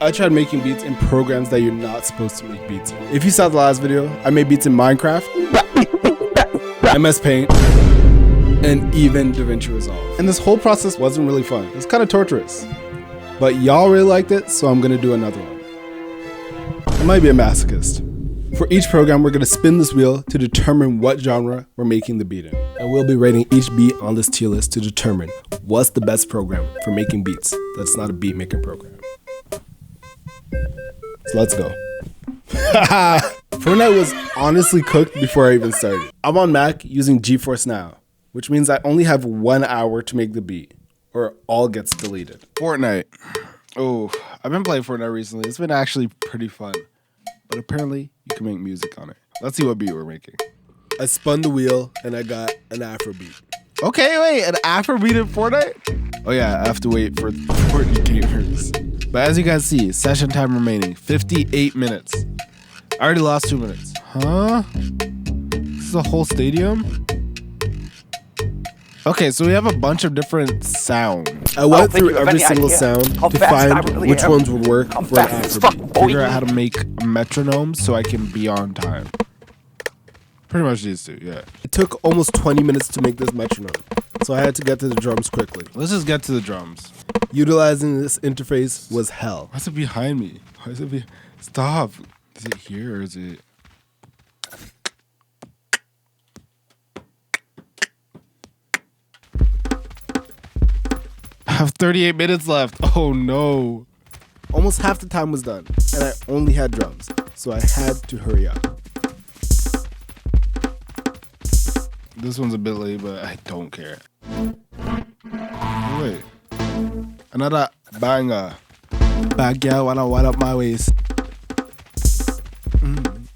I tried making beats in programs that you're not supposed to make beats in. If you saw the last video, I made beats in Minecraft, MS Paint, and even DaVinci Resolve. And this whole process wasn't really fun. It was kind of torturous. But y'all really liked it, so I'm gonna do another one. I might be a masochist. For each program, we're gonna spin this wheel to determine what genre we're making the beat in. And we'll be rating each beat on this tier list to determine what's the best program for making beats that's not a beat making program. So let's go. Fortnite was honestly cooked before I even started. I'm on Mac using GeForce Now, which means I only have 1 hour to make the beat, or it all gets deleted. Fortnite. Oh, I've been playing Fortnite recently. It's been actually pretty fun. But apparently, you can make music on it. Let's see what beat we're making. I spun the wheel, and I got an Afrobeat. Okay, wait, an Afrobeat in Fortnite? Oh yeah, I have to wait for Fortnite gamers. But as you guys see, session time remaining, 58 minutes. I already lost 2 minutes. Huh? This is a whole stadium? Okay, so we have a bunch of different sounds. I went through every single sound to find which ones would work for an Afrobeat. Figure out how to make a metronome so I can be on time. Pretty much these two, yeah. It took almost 20 minutes to make this metronome, so I had to get to the drums quickly. Let's just get to the drums. Utilizing this interface was hell. Why is it behind me? Why is it Stop. Is it here or is it... I have 38 minutes left. Oh no. Almost half the time was done, and I only had drums, so I had to hurry up. This one's a bit late, but I don't care. Wait. Another banger. Back girl wanna wind up my waist.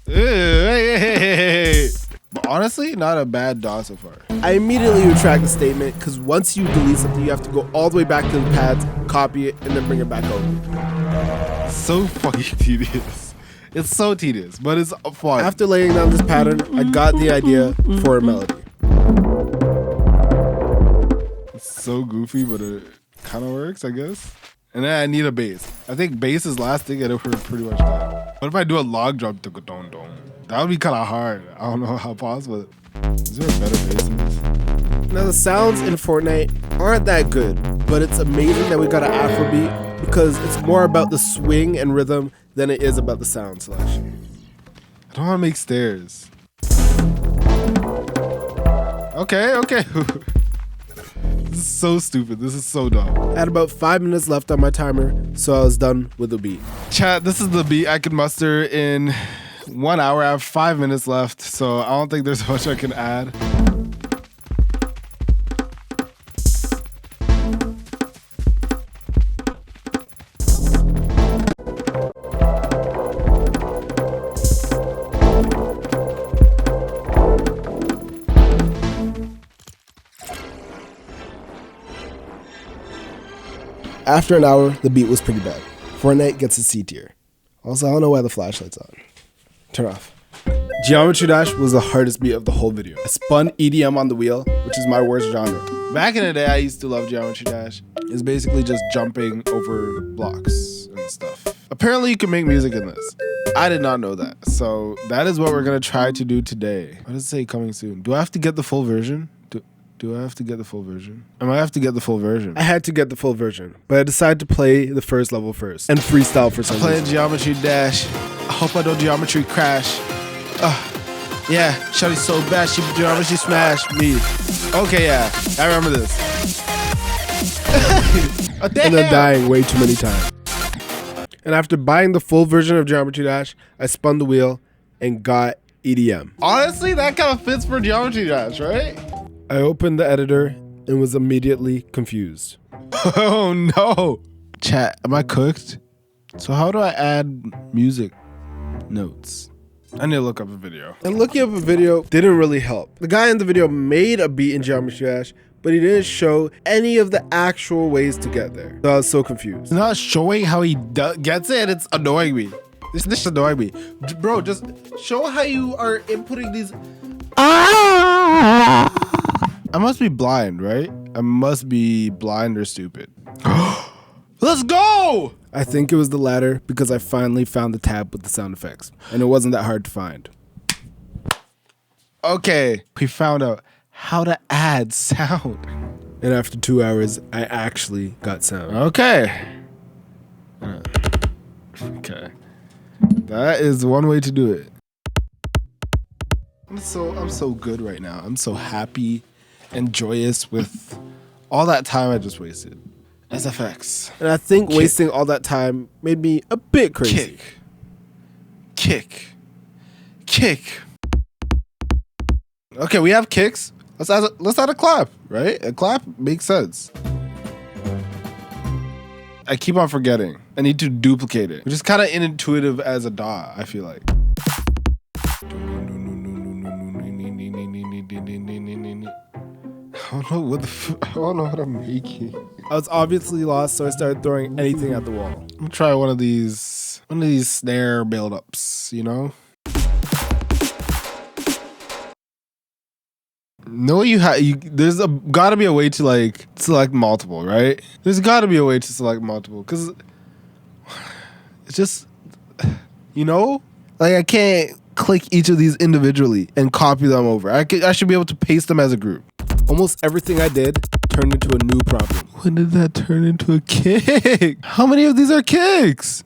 Hey. But honestly, not a bad DAW so far. I immediately retract the statement because once you delete something, you have to go all the way back to the pads, copy it, and then bring it back over. So fucking tedious. It's so tedious, but it's fun. After laying down this pattern, I got the idea for a melody. It's so goofy, but it kind of works, I guess. And then I need a bass. I think bass is last thing, and we're pretty much done. What if I do a log drum? That would be kind of hard. I don't know how possible. Is there a better bass than this? Now the sounds in Fortnite aren't that good, but it's amazing that we got an Afrobeat because it's more about the swing and rhythm than it is about the sound selection. I don't want to make stairs. Okay. This is so stupid. This is so dumb. I had about 5 minutes left on my timer, so I was done with the beat. Chat, this is the beat I can muster in 1 hour. I have 5 minutes left, so I don't think there's much I can add. After an hour, the beat was pretty bad. Fortnite gets a C tier. Also, I don't know why the flashlight's on. Turn off. Geometry Dash was the hardest beat of the whole video. I spun EDM on the wheel, which is my worst genre. Back in the day, I used to love Geometry Dash. It's basically just jumping over blocks and stuff. Apparently, you can make music in this. I did not know that. So that is what we're going to try to do today. What does it say coming soon? Do I have to get the full version? Do I have to get the full version? I might have to get the full version. I had to get the full version, but I decided to play the first level first and freestyle for some reason. Playing Geometry Dash. I hope I don't geometry crash. Yeah, Shawty's so bad, she geometry smash me. Okay, yeah, I remember this. Oh, and then dying way too many times. And after buying the full version of Geometry Dash, I spun the wheel and got EDM. Honestly, that kind of fits for Geometry Dash, right? I opened the editor and was immediately confused. Oh no! Chat, am I cooked? So how do I add music notes? I need to look up a video. And looking up a video didn't really help. The guy in the video made a beat in Geometry Dash, but he didn't show any of the actual ways to get there. So I was so confused. It's not showing how he gets it, it's annoying me. This is annoying me. Bro, just show how you are inputting these. I must be blind, right? I must be blind or stupid. Let's go! I think it was the latter because I finally found the tab with the sound effects, and it wasn't that hard to find. Okay, we found out how to add sound. And after 2 hours, I actually got sound. Okay. Okay. That is one way to do it. I'm so good right now. I'm so happy and joyous with all that time I just wasted. SFX. And I think wasting all that time made me a bit crazy. Kick. Okay, we have kicks. Let's add a clap, right? A clap makes sense. I keep on forgetting. I need to duplicate it, which is kind of intuitive as a DAW, I feel like. I don't know what I'm making. I was obviously lost, so I started throwing anything at the wall. I'm gonna try one of these snare build-ups, you know? No, there's gotta be a way to like select multiple, right? There's gotta be a way to select multiple, because it's just, you know, like I can't click each of these individually and copy them over. I should be able to paste them as a group. Almost everything I did turned into a new problem. When did that turn into a kick? How many of these are kicks?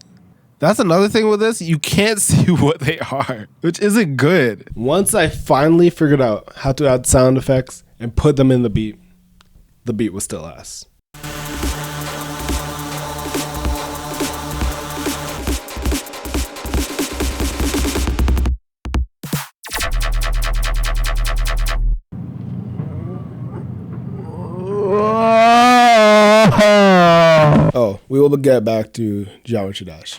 That's another thing with this. You can't see what they are, which isn't good. Once I finally figured out how to add sound effects and put them in the beat was still ass. Oh, we will get back to Geometry Dash.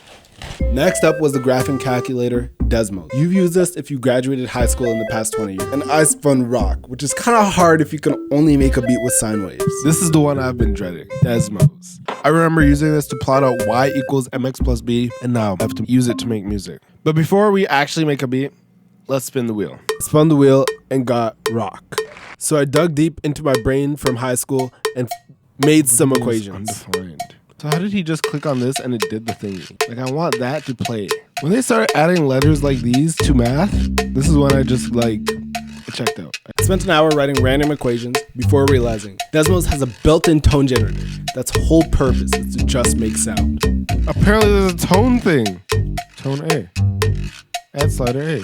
Next up was the graphing calculator, Desmos. You've used this if you graduated high school in the past 20 years. And I spun rock, which is kind of hard if you can only make a beat with sine waves. This is the one I've been dreading, Desmos. I remember using this to plot out y equals mx plus b, and now I have to use it to make music. But before we actually make a beat, let's spin the wheel. Spun the wheel and got rock. So I dug deep into my brain from high school and made some equations. Undefined. So how did he just click on this and it did the thingy? Like, I want that to play. When they started adding letters like these to math, this is when I just like checked out. I spent an hour writing random equations before realizing Desmos has a built-in tone generator that's whole purpose is to just make sound. Apparently there's a tone thing. Tone A. Add slider A.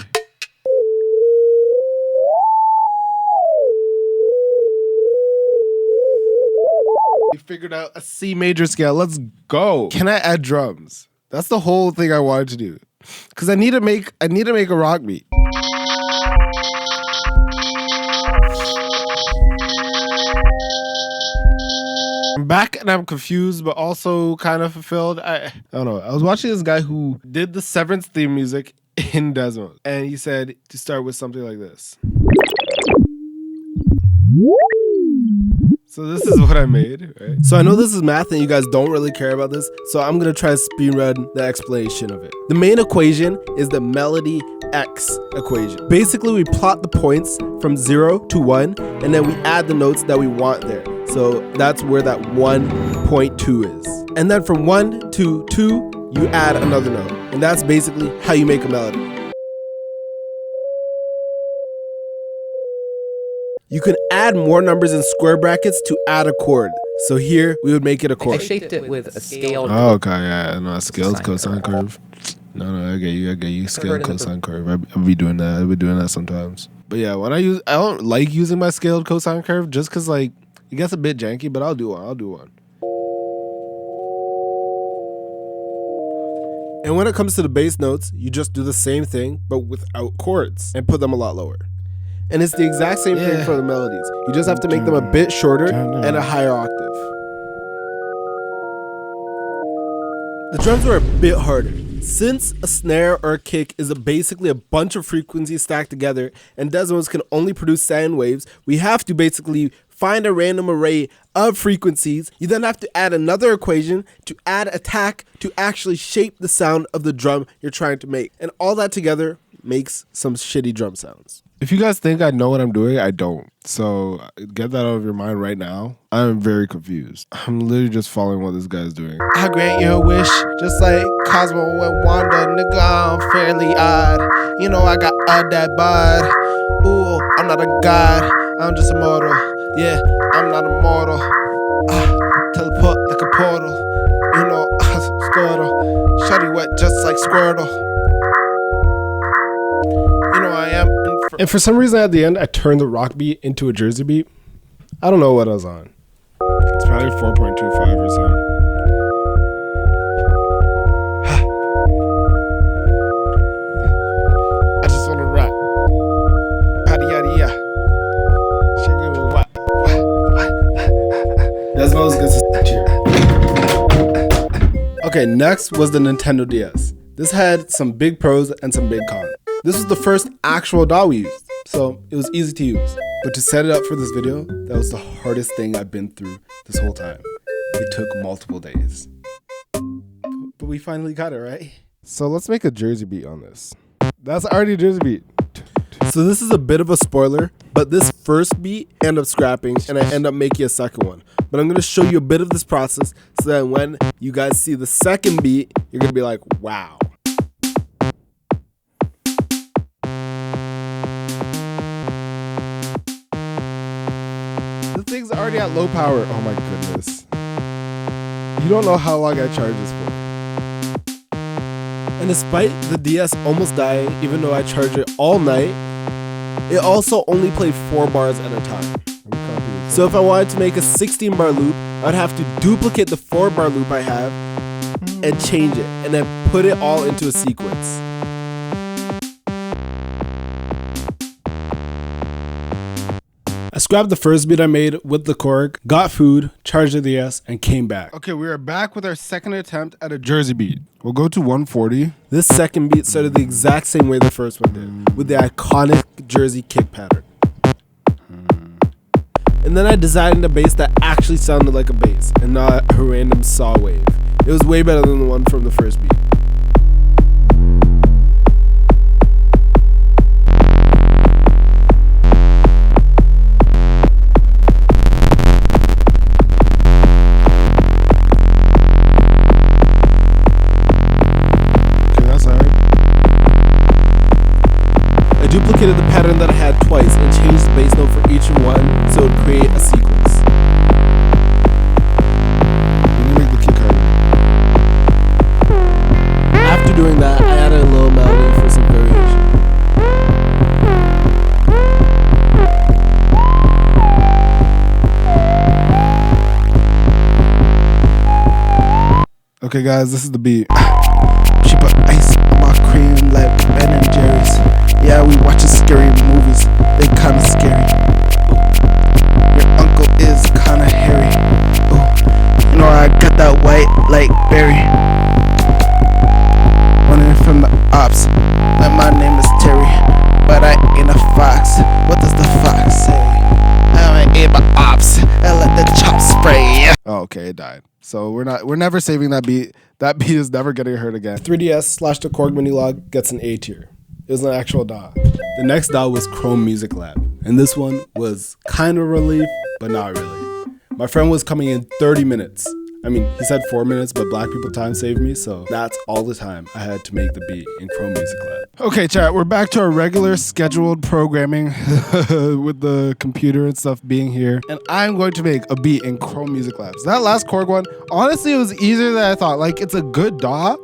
We figured out a C major scale. Let's go. Can I add drums? That's the whole thing I wanted to do. Cause I need to make a rock beat. I'm back and I'm confused, but also kind of fulfilled. I don't know. I was watching this guy who did the Severance theme music in Desmos, and he said to start with something like this. So this is what I made, right? So I know this is math and you guys don't really care about this, so I'm gonna try to speedrun the explanation of it. The main equation is the melody X equation. Basically, we plot the points from 0 to 1, and then we add the notes that we want there. So that's where that 1.2 is. And then from 1 to 2, you add another note. And that's basically how you make a melody. You can add more numbers in square brackets to add a chord. So here, we would make it a chord. I shaped it with a scaled... Oh, okay, yeah. No, a scaled cosine curve. No, I get you. Scaled cosine curve. I'll be doing that. I'll be doing that sometimes. But yeah, I don't like using my scaled cosine curve just because, like, it gets a bit janky, but I'll do one. And when it comes to the bass notes, you just do the same thing, but without chords, and put them a lot lower. And it's the exact same thing for the melodies. You just have to make them a bit shorter and a higher octave. The drums were a bit harder. Since a snare or a kick is basically a bunch of frequencies stacked together, and Desmos can only produce sine waves, we have to basically find a random array of frequencies. You then have to add another equation to add attack to actually shape the sound of the drum you're trying to make. And all that together makes some shitty drum sounds. If you guys think I know what I'm doing, I don't. So get that out of your mind right now. I'm very confused. I'm literally just following what this guy's doing. I grant you a wish, just like Cosmo and Wanda. Nigga, I'm fairly odd. You know I got all that bod. Ooh, I'm not a god. I'm just a mortal. Yeah, I'm not immortal. Teleport like a portal. You know, Squirtle. Shawty wet just like Squirtle. You know I am. And for some reason at the end, I turned the rock beat into a Jersey beat. I don't know what I was on. It's probably 4.25 or something. I just want to rap. Yada yada ya. That's what I was gonna cheer. Okay, next was the Nintendo DS. This had some big pros and some big cons. This was the first actual DAW we used, so it was easy to use. But to set it up for this video, that was the hardest thing I've been through this whole time. It took multiple days. But we finally got it, right? So let's make a Jersey beat on this. That's already a Jersey beat. So this is a bit of a spoiler, but this first beat ended up scrapping and I end up making a second one. But I'm going to show you a bit of this process so that when you guys see the second beat, you're going to be like, wow. The thing's already at low power. Oh my goodness. You don't know how long I charged this for. And despite the DS almost dying, even though I charged it all night, it also only played 4 bars at a time. So if I wanted to make a 16 bar loop, I'd have to duplicate the 4 bar loop I have and change it, and then put it all into a sequence. I scrapped the first beat I made with the Korg, got food, charged the DS, and came back. Okay, we are back with our second attempt at a Jersey beat. We'll go to 140. This second beat started the exact same way the first one did, with the iconic Jersey kick pattern. And then I designed a bass that actually sounded like a bass, and not a random saw wave. It was way better than the one from the first beat. Duplicated the pattern that I had twice and changed the bass note for each one so it would create a sequence. Let me make the kick harder. After doing that, I added a little melody for some variation. Okay guys, this is the beat. She put ice on my cream like Ben and Jerry's. Yeah, we watching scary movies, they kinda scary. Your uncle is kinda hairy. Ooh, you know I got that white like berry. Running from the ops, like my name is Terry, but I ain't a fox. What does the fox say? I ain't my ops, I let the chop spray. Oh, okay, it died. So we're never saving that beat. That beat is never getting heard again. 3DS/the Korg mini log gets an A tier. It was an actual DAW. The next DAW was Chrome Music Lab, and this one was kind of relief, but not really. My friend was coming in 30 minutes. I mean, he said 4 minutes, but black people time saved me, so that's all the time I had to make the beat in Chrome Music Lab. Okay, chat, we're back to our regular scheduled programming with the computer and stuff being here, and I'm going to make a beat in Chrome Music Lab. So that last Korg one, honestly, it was easier than I thought. Like, it's a good DAW,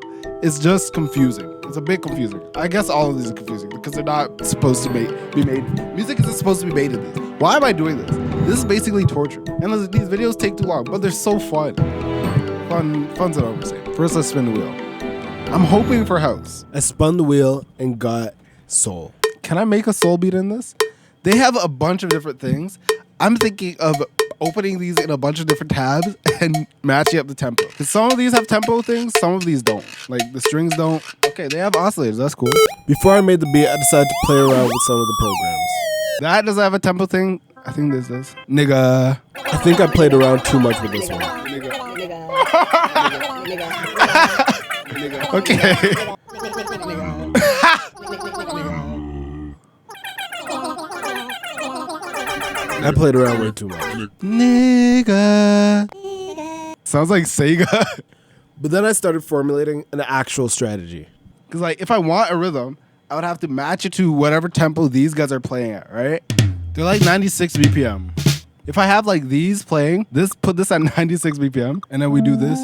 it's just confusing. It's a bit confusing. I guess all of these are confusing because they're not supposed to be made. Music isn't supposed to be made in this. Why am I doing this? This is basically torture. And these videos take too long, but they're so fun. Fun's an overstatement. First, let's spin the wheel. I'm hoping for house. I spun the wheel and got soul. Can I make a soul beat in this? They have a bunch of different things. I'm thinking of opening these in a bunch of different tabs and matching up the tempo. Because some of these have tempo things, some of these don't. Like the strings don't. Okay, they have oscillators, that's cool. Before I made the beat, I decided to play around with some of the programs. That doesn't have a tempo thing. I think this does. Nigga. I think I played around too much with this one. Nigga. Okay. I played around way too much. Nigga. Sounds like Sega. But then I started formulating an actual strategy. Because like, if I want a rhythm, I would have to match it to whatever tempo these guys are playing at, right? They're like 96 BPM. If I have like these playing, put this at 96 BPM, and then we do this.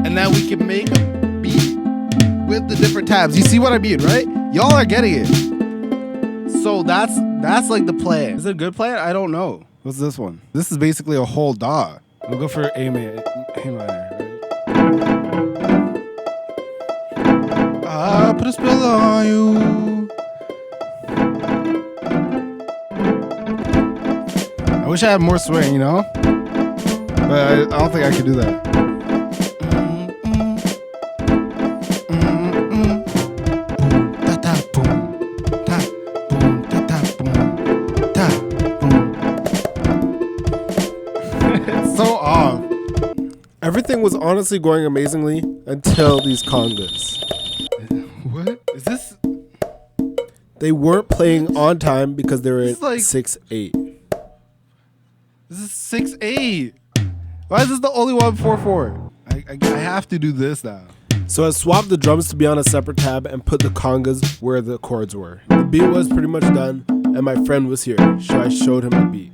And then we can make a beat with the different tabs. You see what I mean, right? Y'all are getting it. So that's like the plan. Is it a good plan? I don't know. What's this one? This is basically a whole DAW. We'll go for A minor. I put a spell on you. I wish I had more swing, you know? But I don't think I could do that. It's so off. Everything was honestly going amazingly until these congas. What? Is this? They weren't playing on time because they were at like 6/8. This is 6/8. Why is this the only one 4/4? I have to do this now. So I swapped the drums to be on a separate tab and put the congas where the chords were. The beat was pretty much done, and my friend was here, so I showed him the beat.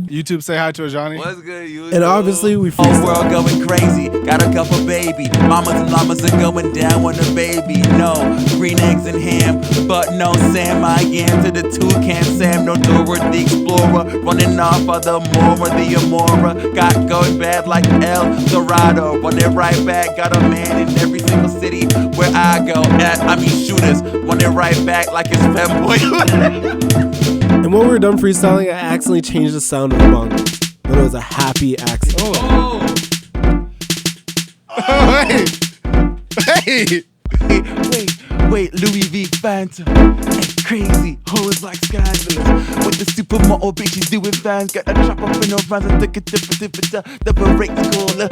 YouTube, say hi to Ajani. What's good, YouTube? And obviously we whole world going crazy. Got a couple baby. Mamas and llamas are going down on the baby. No green eggs and ham, but no Sam. I am to the toucan Sam. No Dora the Explorer. Running off of the Mora, the Amora. Got going bad like El Dorado. Running right back. Got a man in every single city where I go. Shooters. Running right back like it's femboy. And when we were done freestyling, I accidentally changed the sound of the bongos, but it was a happy accident. Oh. Hey! Wait, Louis V Fanta. Hey, crazy, hoes like scandalous. With the supermodel bitches doing fans. Got the trap up in her runs and took it the break cooler.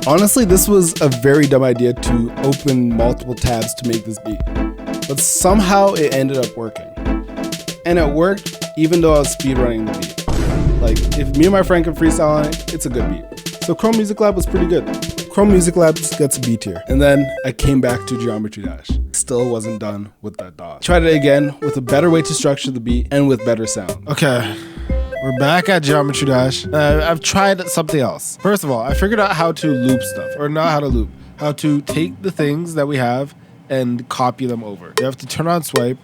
Honestly, this was a very dumb idea to open multiple tabs to make this beat. But somehow it ended up working. And it worked even though I was speedrunning the beat. Like, if me and my friend can freestyle on it, it's a good beat. So Chrome Music Lab was pretty good. Chrome Music Lab gets a B tier. And then I came back to Geometry Dash. Still wasn't done with that DAW. Tried it again with a better way to structure the beat and with better sound. Okay. We're back at Geometry Dash. I've tried something else. First of all, I figured out how to loop stuff. Or not how to loop. How to take the things that we have and copy them over. You have to turn on swipe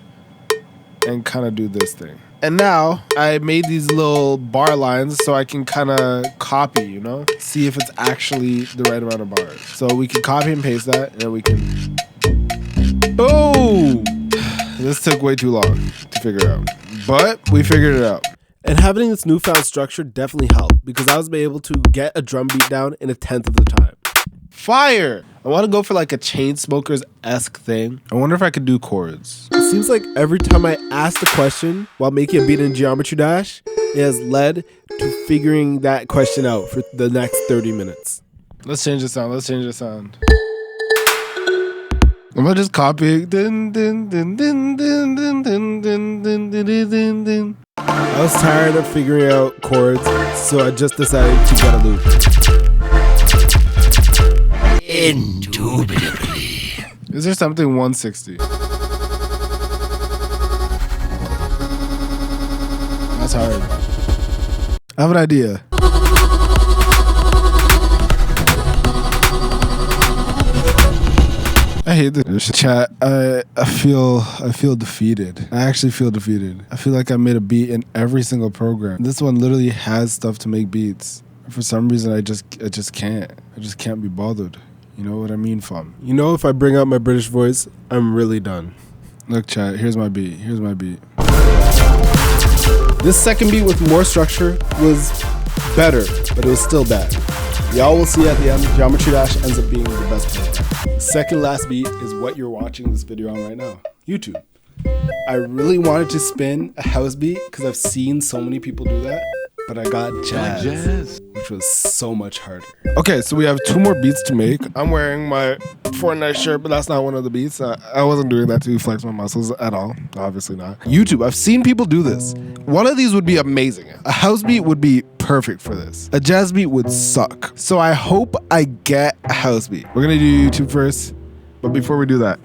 and kind of do this thing. And now I made these little bar lines so I can kind of copy, you know? See if it's actually the right amount of bars. So we can copy and paste that, and then we can... Boom! This took way too long to figure out. But we figured it out. And having this newfound structure definitely helped because I was able to get a drum beat down in 1/10 of the time. Fire! I want to go for like a Chainsmokers-esque thing. I wonder if I could do chords. It seems like every time I ask the question while making a beat in Geometry Dash, it has led to figuring that question out for the next 30 minutes. Let's change the sound. I'm gonna just copy. I was tired of figuring out chords, so I just decided to get a loop. Indubitably. Is there something 160? That's hard. I have an idea. I hate this chat. I feel defeated. I actually feel defeated. I feel like I made a beat in every single program. This one literally has stuff to make beats. For some reason, I just can't. I just can't be bothered. You know what I mean, fam? You know, if I bring out my British voice, I'm really done. Look, chat. Here's my beat. This second beat with more structure was better, but it was still bad. Y'all will see at the end, Geometry Dash ends up being the best player. Second last beat is what you're watching this video on right now, YouTube. I really wanted to spin a house beat because I've seen so many people do that, but I got jazz, which was so much harder. Okay, so we have 2 more beats to make. I'm wearing my Fortnite shirt, but that's not one of the beats. I wasn't doing that to flex my muscles at all. Obviously not. YouTube, I've seen people do this. One of these would be amazing. A house beat would be perfect for this. A jazz beat would suck. So I hope I get a house beat. We're gonna do YouTube first, but before we do that,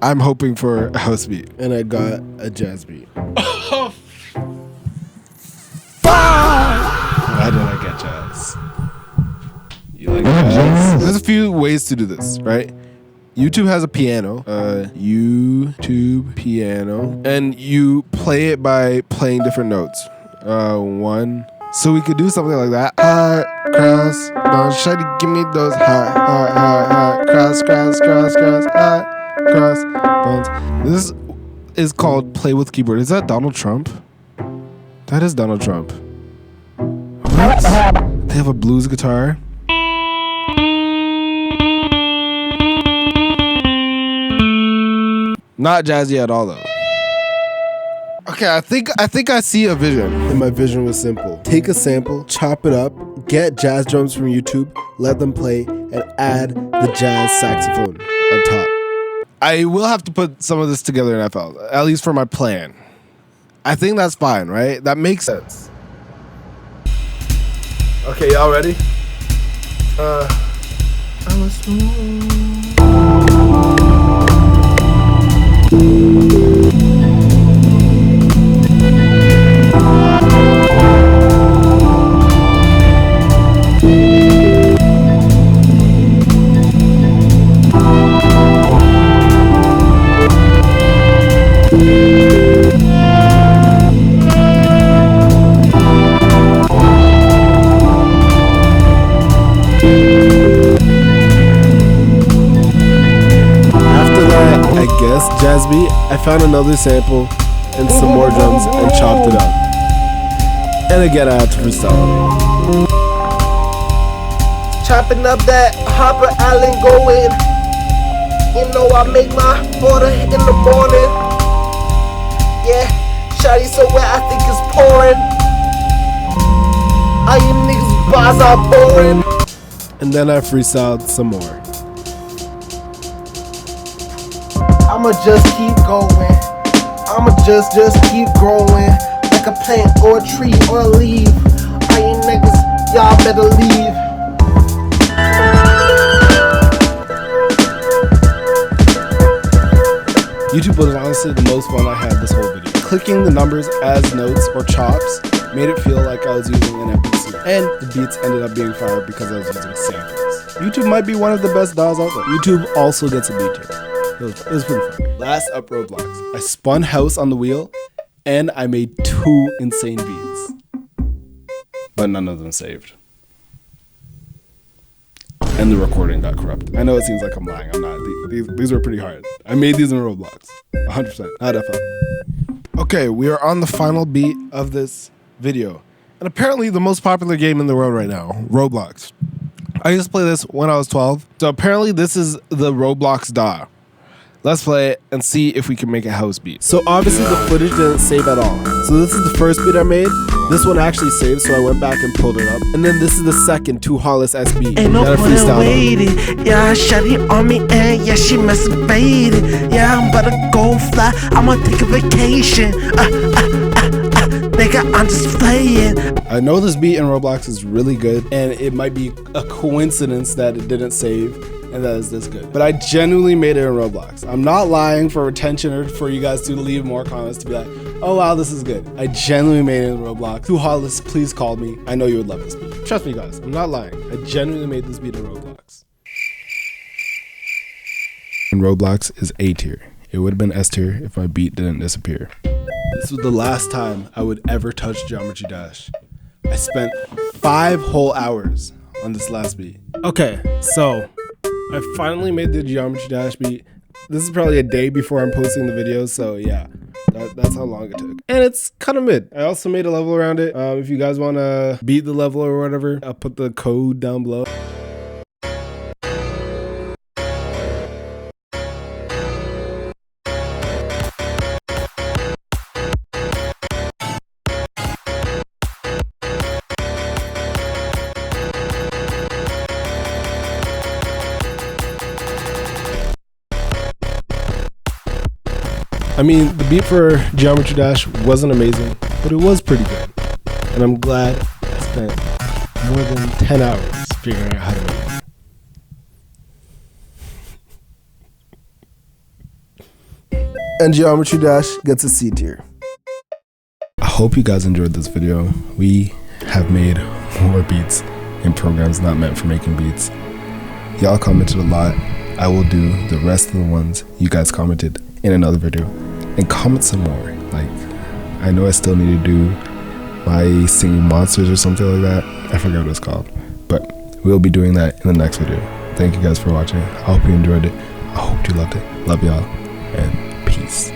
I'm hoping for a house beat. And I got a jazz beat. Why did I get jazz? You like jazz? There's a few ways to do this, right? YouTube has a piano, YouTube piano, and you play it by playing different notes. 1. So we could do something like that. Hot cross, don't try to give me those hot cross, hot cross bones. This is called Play with Keyboard. Is that Donald Trump? That is Donald Trump. What? They have a blues guitar. Not jazzy at all though. Okay, I think I see a vision. And my vision was simple. Take a sample, chop it up, get jazz drums from YouTube, let them play, and add the jazz saxophone on top. I will have to put some of this together in FL, at least for my plan. I think that's fine, right? That makes sense. Okay, y'all ready? Jazz beat, I found another sample and some more drums and chopped it up. And again, I had to freestyle. Chopping up that Hopper Allen going. You know I make my order in the morning. Yeah, shawty so wet I think it's pouring. All you niggas bars are boring. And then I freestyled some more. I'ma just keep going. I'ma just keep growing. Like a plant or a tree or a leaf. All you niggas, y'all better leave. YouTube was honestly the most fun I had this whole video. Clicking the numbers as notes or chops made it feel like I was using an MPC. And the beats ended up being fire because I was using samples. YouTube might be one of the best DAWs out there. YouTube also gets a beat tier. It was pretty fun. Last up, Roblox. I spun house on the wheel, and I made 2 insane beats. But none of them saved. And the recording got corrupted. I know it seems like I'm lying. I'm not. These were pretty hard. I made these in Roblox. 100%. Not FL. Okay, we are on the final beat of this video. And apparently the most popular game in the world right now, Roblox. I used to play this when I was 12. So apparently this is the Roblox DAW. Let's play it and see if we can make a house beat. So obviously the footage didn't save at all. So this is the first beat I made. This one actually saved, so I went back and pulled it up. And then this is the second, Too Hollis SB. Ain't no point in waiting. Yeah, shawty on me and yeah, she masturbated. Yeah, I'm about to go fly. I'ma take a vacation. Nigga, I'm just playing. I know this beat in Roblox is really good, and it might be a coincidence that it didn't save and that is this good. But I genuinely made it in Roblox. I'm not lying for retention or for you guys to leave more comments to be like, oh wow, this is good. I genuinely made it in Roblox. Too Hollis, please call me. I know you would love this beat. Trust me guys, I'm not lying. I genuinely made this beat in Roblox. And Roblox is A tier. It would have been S tier if my beat didn't disappear. This was the last time I would ever touch Geometry Dash. I spent 5 whole hours on this last beat. Okay, so I finally made the Geometry Dash beat. This is probably a day before I'm posting the video, so yeah, that's how long it took. And it's kind of mid. I also made a level around it. If you guys want to beat the level or whatever, I'll put the code down below. I mean, the beat for Geometry Dash wasn't amazing, but it was pretty good. And I'm glad I spent more than 10 hours figuring out how to make it. And Geometry Dash gets a C tier. I hope you guys enjoyed this video. We have made more beats in programs not meant for making beats. Y'all commented a lot. I will do the rest of the ones you guys commented in another video. And comment some more. Like, I know I still need to do my singing monsters or something like that. I forgot what it's called. But we'll be doing that in the next video. Thank you guys for watching. I hope you enjoyed it. I hope you loved it. Love y'all. And peace.